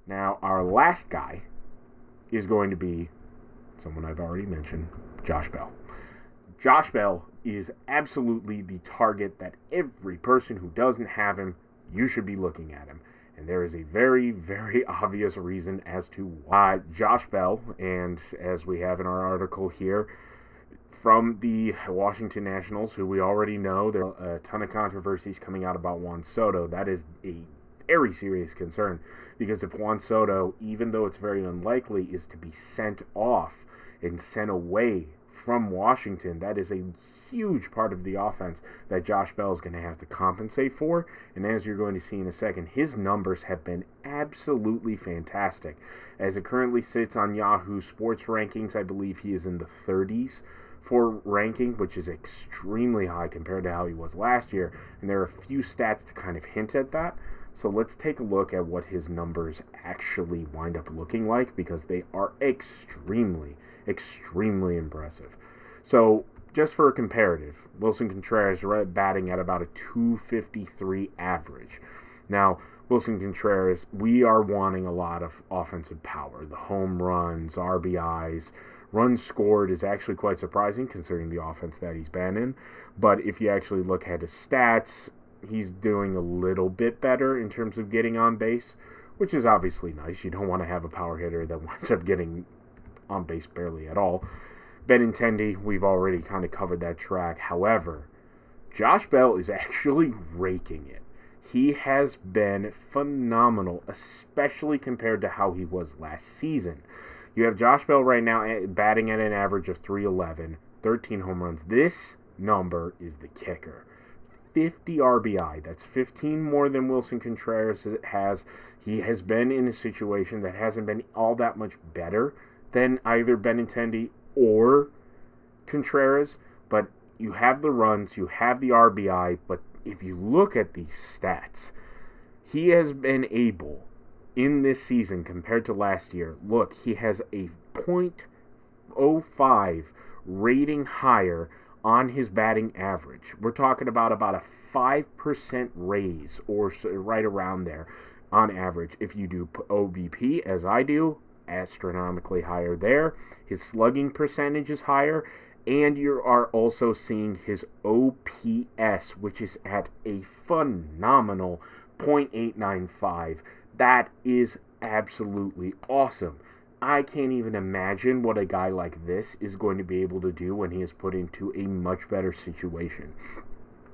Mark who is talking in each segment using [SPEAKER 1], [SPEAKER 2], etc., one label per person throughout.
[SPEAKER 1] Now, our last guy is going to be someone I've already mentioned, Josh Bell. Josh Bell is absolutely the target that every person who doesn't have him, you should be looking at him. And there is a very, very obvious reason as to why Josh Bell, and as we have in our article here, from the Washington Nationals, who we already know, there are a ton of controversies coming out about Juan Soto. That is a very serious concern, because if Juan Soto, even though it's very unlikely, is to be sent off and sent away from Washington, that is a huge part of the offense that Josh Bell is going to have to compensate for. And as you're going to see in a second, his numbers have been absolutely fantastic. As it currently sits on Yahoo Sports rankings, I believe he is in the 30s for ranking, which is extremely high compared to how he was last year. And there are a few stats to kind of hint at that. So let's take a look at what his numbers actually wind up looking like, because they are extremely impressive. So, just for a comparative, Wilson Contreras batting at about a 253 average. Now, Wilson Contreras, we are wanting a lot of offensive power. The home runs, RBIs, runs scored is actually quite surprising considering the offense that he's been in. But if you actually look at his stats, he's doing a little bit better in terms of getting on base, which is obviously nice. You don't want to have a power hitter that winds up getting on base barely at all. Benintendi, we've already kind of covered that track. However, Josh Bell is actually raking it. He has been phenomenal, especially compared to how he was last season. You have Josh Bell right now batting at an average of 311, 13 home runs. This number is the kicker. 50 RBI. That's 15 more than Wilson Contreras has. He has been in a situation that hasn't been all that much better than either Benintendi or Contreras, but you have the runs, you have the RBI, but if you look at these stats, he has been able, in this season compared to last year, look, he has a .05 rating higher on his batting average. We're talking about a 5% raise, or right around there, on average. If you do OBP, as I do, astronomically higher there. His slugging percentage is higher, and you are also seeing his OPS, which is at a phenomenal .895. That is absolutely awesome. I can't even imagine what a guy like this is going to be able to do when he is put into a much better situation,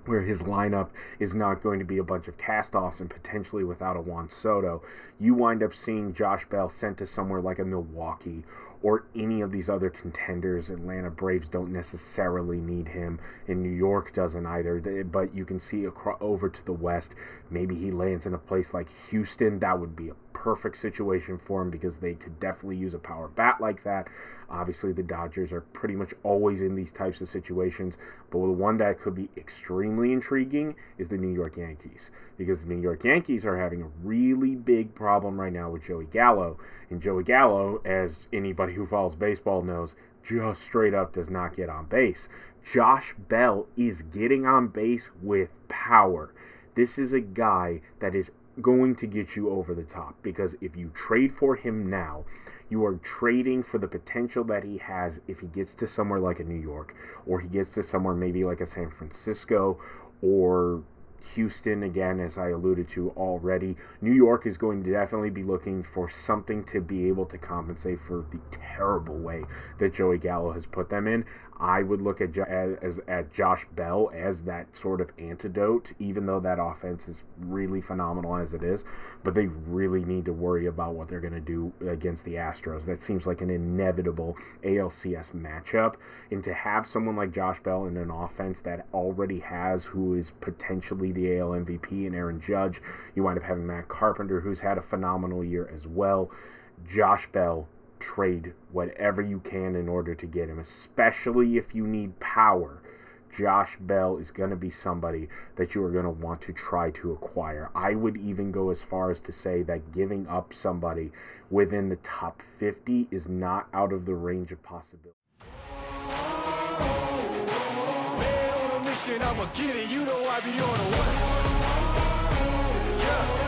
[SPEAKER 1] where his lineup is not going to be a bunch of cast-offs and potentially without a Juan Soto. You wind up seeing Josh Bell sent to somewhere like a Milwaukee or any of these other contenders. Atlanta Braves don't necessarily need him, and New York doesn't either, but you can see over to the West, maybe he lands in a place like Houston. That would be a perfect situation for him, because they could definitely use a power bat like that. Obviously, the Dodgers are pretty much always in these types of situations, but the one that could be extremely intriguing is the New York Yankees, because the New York Yankees are having a really big problem right now with Joey Gallo, and Joey Gallo, as anybody who follows baseball knows, just straight up does not get on base. Josh Bell is getting on base with power. This is a guy that is going to get you over the top, because if you trade for him now, you are trading for the potential that he has if he gets to somewhere like a New York, or he gets to somewhere maybe like a San Francisco or Houston, again, as I alluded to already. New York is going to definitely be looking for something to be able to compensate for the terrible way that Joey Gallo has put them in. I would look at Josh Bell as that sort of antidote, even though that offense is really phenomenal as it is. But they really need to worry about what they're going to do against the Astros. That seems like an inevitable ALCS matchup. And to have someone like Josh Bell in an offense that already has, who is potentially the AL MVP, and Aaron Judge, you wind up having Matt Carpenter, who's had a phenomenal year as well. Josh Bell, trade whatever you can in order to get him, especially if you need power. Josh Bell is going to be somebody that you are going to want to try to acquire. I would even go as far as to say that giving up somebody within the top 50 is not out of the range of possibility. Man on a mission, I'ma get it. You know I be on a one. Yeah.